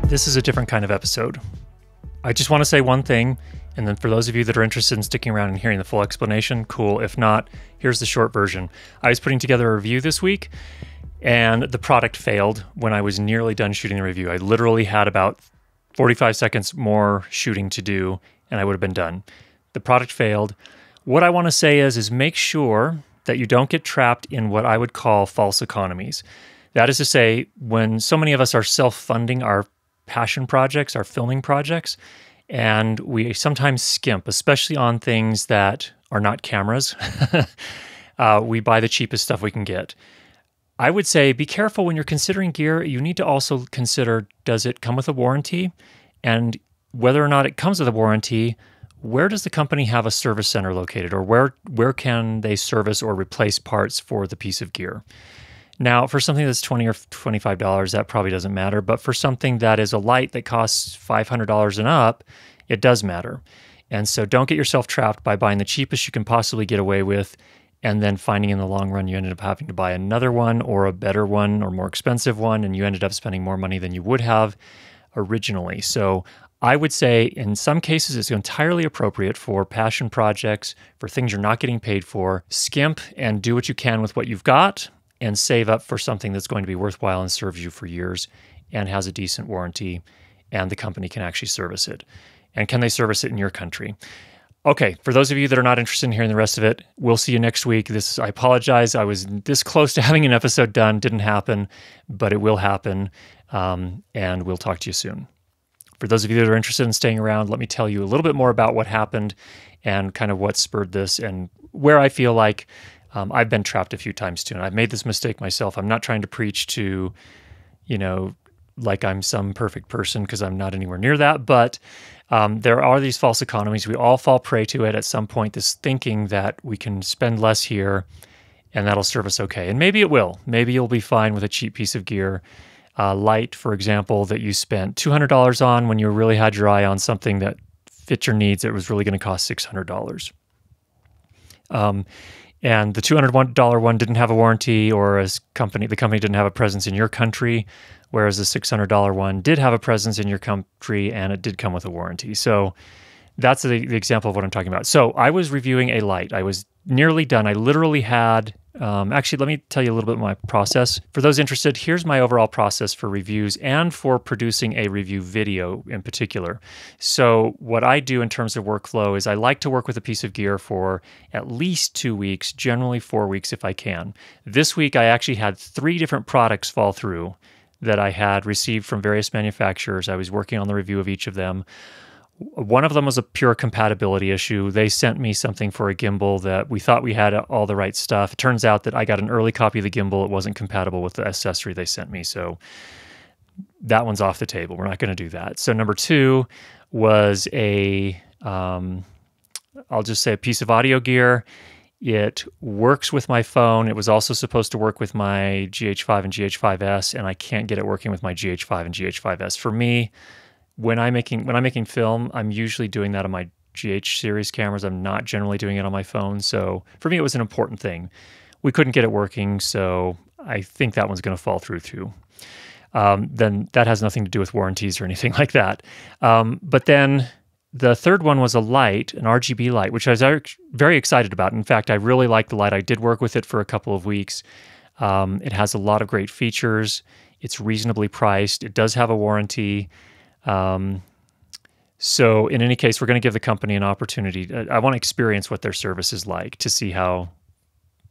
This is a different kind of episode. I just want to say one thing, and then for those of you that are interested in sticking around and hearing the full explanation, cool. If not, here's the short version. I was putting together a review this week, and the product failed when I was nearly done shooting the review. I literally had about 45 seconds more shooting to do, and I would have been done. The product failed. What I want to say is make sure that you don't get trapped in what I would call false economies. That is to say, when so many of us are self-funding our passion projects, our filming projects, and we sometimes skimp, especially on things that are not cameras. We buy the cheapest stuff we can get. I would say be careful when you're considering gear. You need to also consider, does it come with a warranty? And whether or not it comes with a warranty, where does the company have a service center located, or where can they service or replace parts for the piece of gear? Now, for something that's $20 or $25, that probably doesn't matter. But for something that is a light that costs $500 and up, it does matter. And so don't get yourself trapped by buying the cheapest you can possibly get away with, and then finding in the long run you ended up having to buy another one or a better one or more expensive one, and you ended up spending more money than you would have originally. So I would say in some cases it's entirely appropriate for passion projects, for things you're not getting paid for. Skimp and do what you can with what you've got, and save up for something that's going to be worthwhile and serves you for years and has a decent warranty, and the company can actually service it. And can they service it in your country? Okay, for those of you that are not interested in hearing the rest of it, we'll see you next week. I apologize. I was this close to having an episode done. Didn't happen, but it will happen, and we'll talk to you soon. For those of you that are interested in staying around, let me tell you a little bit more about what happened and kind of what spurred this and where I feel like I've been trapped a few times too, and I've made this mistake myself. I'm not trying to preach to, like I'm some perfect person, because I'm not anywhere near that, but there are these false economies. We all fall prey to it at some point, this thinking that we can spend less here and that'll serve us okay. And maybe it will. Maybe you'll be fine with a cheap piece of gear. Light, for example, that you spent $200 on when you really had your eye on something that fit your needs, it was really going to cost $600. And the $201 one didn't have a warranty, or the company didn't have a presence in your country, whereas the $600 one did have a presence in your country and it did come with a warranty. So that's the example of what I'm talking about. So I was reviewing a light. I was nearly done. I literally had, actually, let me tell you a little bit of my process. For those interested, here's my overall process for reviews and for producing a review video in particular. So what I do in terms of workflow is I like to work with a piece of gear for at least 2 weeks, generally 4 weeks if I can. This week, I actually had 3 different products fall through that I had received from various manufacturers. I was working on the review of each of them. One of them was a pure compatibility issue. They sent me something for a gimbal that we thought we had all the right stuff. It turns out that I got an early copy of the gimbal. It wasn't compatible with the accessory they sent me. So that one's off the table. We're not going to do that. So number 2 was I'll just say a piece of audio gear. It works with my phone. It was also supposed to work with my GH5 and GH5S, and I can't get it working with my GH5 and GH5S. For me, when I'm making film, I'm usually doing that on my GH series cameras. I'm not generally doing it on my phone. So for me, it was an important thing. We couldn't get it working, so I think that one's going to fall through too. Then that has nothing to do with warranties or anything like that. But then the third one was a light, an RGB light, which I was very excited about. In fact, I really like the light. I did work with it for a couple of weeks. It has a lot of great features. It's reasonably priced. It does have a warranty. So in any case, we're going to give the company an opportunity. I want to experience what their service is like to see how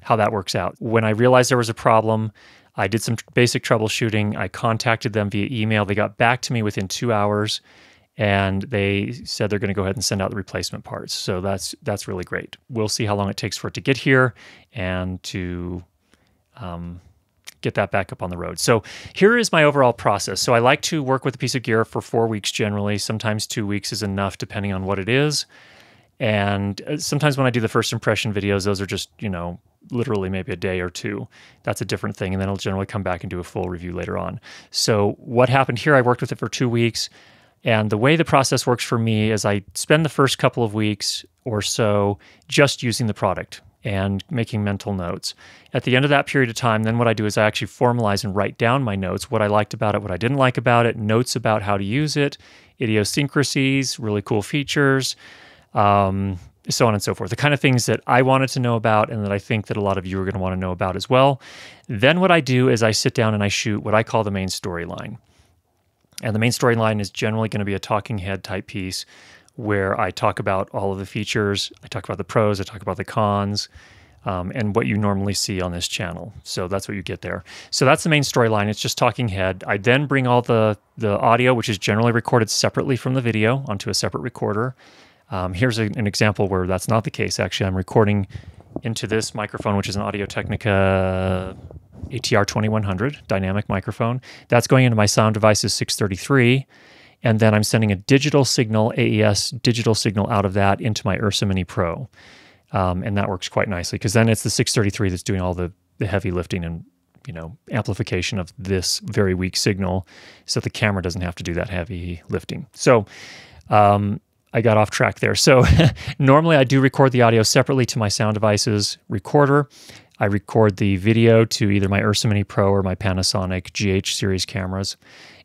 that works out. When I realized there was a problem, I did some basic troubleshooting. I contacted them via email. They got back to me within 2 hours, and they said they're going to go ahead and send out the replacement parts. So that's really great. We'll see how long it takes for it to get here and to get that back up on the road. So here is my overall process. So I like to work with a piece of gear for 4 weeks generally. Sometimes 2 weeks is enough depending on what it is. And sometimes when I do the first impression videos, those are just, literally maybe a day or 2. That's a different thing. And then I'll generally come back and do a full review later on. So what happened here, I worked with it for 2 weeks. And the way the process works for me is I spend the first couple of weeks or so just using the product. and making mental notes. At the end of that period of time, then what I do is I actually formalize and write down my notes, what I liked about it, what I didn't like about it, notes about how to use it, idiosyncrasies, really cool features, so on and so forth. The kind of things that I wanted to know about and that I think that a lot of you are going to want to know about as well. Then what I do is I sit down and I shoot what I call the main storyline. And the main storyline is generally going to be a talking head type piece where I talk about all of the features, I talk about the pros, I talk about the cons, and what you normally see on this channel. So that's what you get there. So that's the main storyline. It's just talking head. I then bring all the audio, which is generally recorded separately from the video, onto a separate recorder. Here's an example where that's not the case. Actually, I'm recording into this microphone, which is an Audio Technica ATR 2100 dynamic microphone. That's going into my Sound Devices 633. And then I'm sending a digital signal, AES digital signal out of that into my Ursa Mini Pro. And that works quite nicely because then it's the 633 that's doing all the heavy lifting and amplification of this very weak signal, so the camera doesn't have to do that heavy lifting. So I got off track there. So normally I do record the audio separately to my Sound Devices recorder. I record the video to either my Ursa Mini Pro or my Panasonic GH series cameras.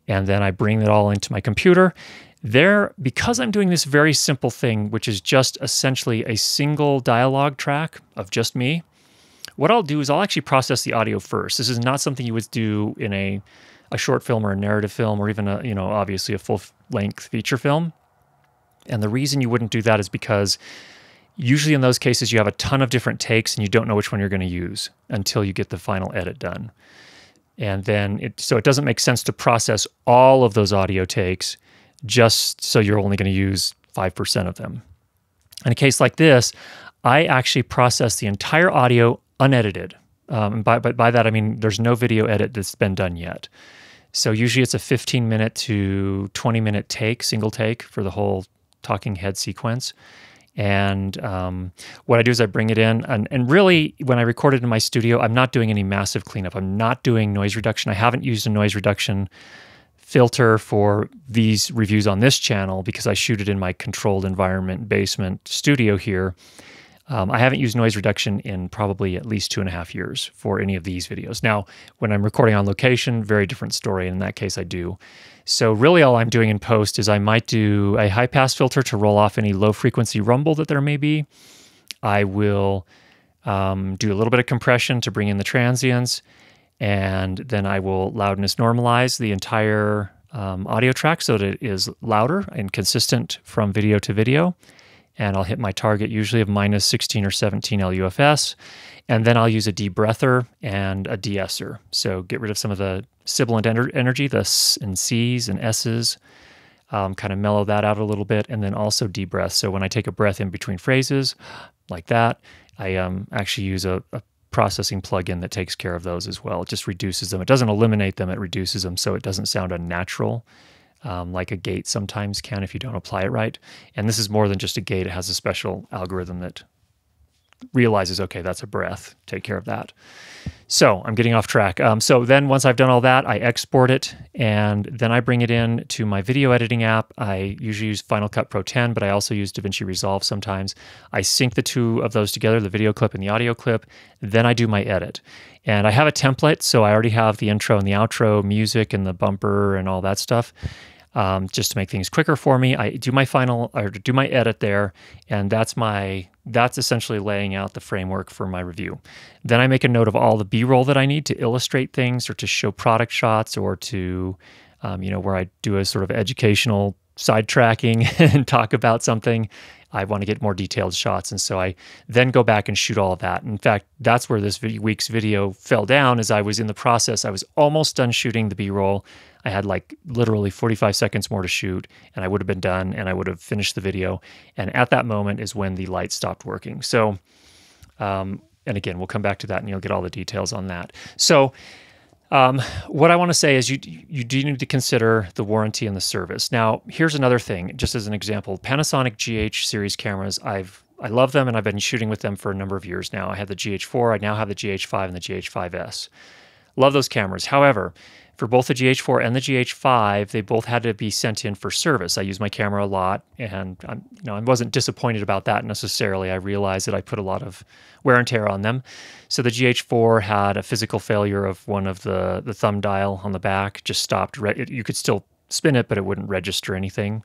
And then I bring it all into my computer. There, because I'm doing this very simple thing, which is just essentially a single dialogue track of just me, what I'll do is I'll actually process the audio first. This is not something you would do in a short film or a narrative film or even obviously a full-length feature film. And the reason you wouldn't do that is because usually in those cases you have a ton of different takes and you don't know which one you're going to use until you get the final edit done. And then so it doesn't make sense to process all of those audio takes just so you're only going to use 5% of them. In a case like this, I actually process the entire audio unedited. And by that, I mean there's no video edit that's been done yet. So usually it's a 15-minute to 20-minute take, single take for the whole talking head sequence. And what I do is I bring it in, and really, when I record it in my studio, I'm not doing any massive cleanup. I'm not doing noise reduction. I haven't used a noise reduction filter for these reviews on this channel because I shoot it in my controlled environment basement studio here. I haven't used noise reduction in probably at least 2.5 years for any of these videos. Now, when I'm recording on location, very different story. In that case, I do. So really all I'm doing in post is I might do a high pass filter to roll off any low frequency rumble that there may be. I will do a little bit of compression to bring in the transients, and then I will loudness normalize the entire audio track so that it is louder and consistent from video to video. And I'll hit my target usually of minus 16 or 17 LUFS. And then I'll use a debreather and a de-esser. So get rid of some of the sibilant energy, the S and C's and S's, kind of mellow that out a little bit, and then also de-breath. So when I take a breath in between phrases, like that, I actually use a processing plugin that takes care of those as well. It just reduces them. It doesn't eliminate them, it reduces them so it doesn't sound unnatural. Like a gate sometimes can if you don't apply it right. And this is more than just a gate. It has a special algorithm that realizes, okay, that's a breath. Take care of that. So I'm getting off track. So then once I've done all that, I export it, and then I bring it in to my video editing app. I usually use Final Cut Pro 10, but I also use DaVinci Resolve sometimes. I sync the two of those together, the video clip and the audio clip. Then I do my edit. And I have a template, so I already have the intro and the outro, music and the bumper and all that stuff. Just to make things quicker for me, I do my do my edit there, and that's essentially laying out the framework for my review. Then I make a note of all the B-roll that I need to illustrate things or to show product shots or to, where I do a sort of educational sidetracking and talk about something. I want to get more detailed shots, and so I then go back and shoot all of that. In fact, that's where this week's video fell down, as I was in the process. I was almost done shooting the B-roll. I had like literally 45 seconds more to shoot, and I would have been done, and I would have finished the video. And at that moment is when the light stopped working. So, and again, we'll come back to that, and you'll get all the details on that. So, what I want to say is you do need to consider the warranty and the service. Now, here's another thing, just as an example. Panasonic GH series cameras, I love them, and I've been shooting with them for a number of years now. I had the GH4, I now have the GH5 and the GH5S. Love those cameras. However, For both the GH4 and the GH5, they both had to be sent in for service. I use my camera a lot, and I wasn't disappointed about that necessarily. I realized that I put a lot of wear and tear on them. So the GH4 had a physical failure of one of the thumb dial on the back, just stopped. You could still spin it, but it wouldn't register anything.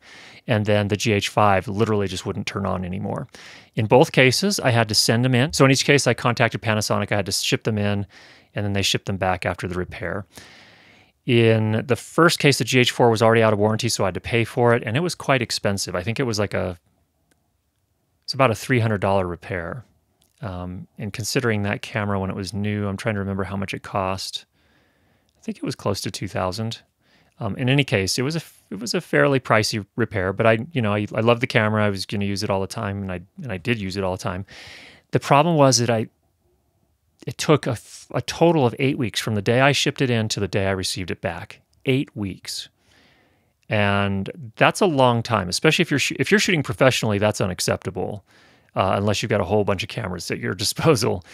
And then the GH5 literally just wouldn't turn on anymore. In both cases, I had to send them in. So in each case, I contacted Panasonic. I had to ship them in, and then they shipped them back after the repair. In the first case, the GH4 was already out of warranty, so I had to pay for it, and it was quite expensive. I think it was it's about a $300 repair. And considering that camera when it was new, I'm trying to remember how much it cost. I think it was close to $2,000. In any case, it was a fairly pricey repair, but I love the camera. I was going to use it all the time, and I did use it all the time. The problem was that it took a total of 8 weeks from the day I shipped it in to the day I received it back. 8 weeks. And that's a long time, especially if you're shooting professionally. That's unacceptable, unless you've got a whole bunch of cameras at your disposal.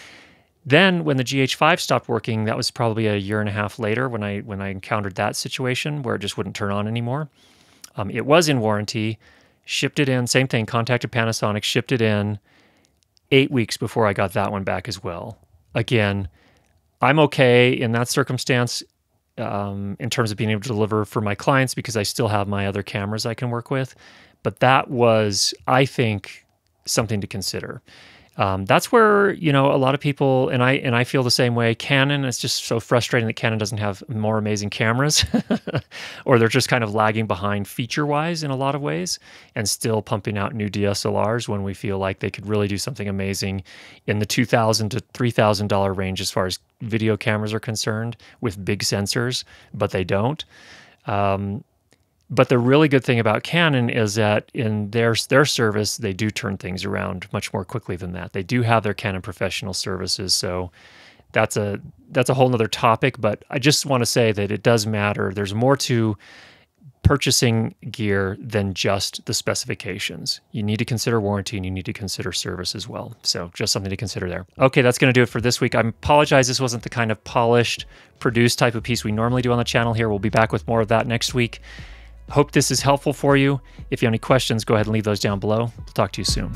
Then when the GH5 stopped working, that was probably a year and a half later when I encountered that situation where it just wouldn't turn on anymore. It was in warranty, shipped it in, same thing, contacted Panasonic, shipped it in 8 weeks before I got that one back as well. Again, I'm okay in that circumstance in terms of being able to deliver for my clients because I still have my other cameras I can work with. But that was, I think, something to consider. That's where, a lot of people, and I feel the same way. Canon, it's just so frustrating that Canon doesn't have more amazing cameras, or they're just kind of lagging behind feature-wise in a lot of ways, and still pumping out new DSLRs when we feel like they could really do something amazing in the $2,000 to $3,000 range as far as video cameras are concerned with big sensors, but they don't. But the really good thing about Canon is that in their service, they do turn things around much more quickly than that. They do have their Canon professional services, so that's a whole nother topic. But I just want to say that it does matter. There's more to purchasing gear than just the specifications. You need to consider warranty, and you need to consider service as well. So just something to consider there. Okay, that's going to do it for this week. I apologize this wasn't the kind of polished, produced type of piece we normally do on the channel here. We'll be back with more of that next week. Hope this is helpful for you. If you have any questions, go ahead and leave those down below. We'll talk to you soon.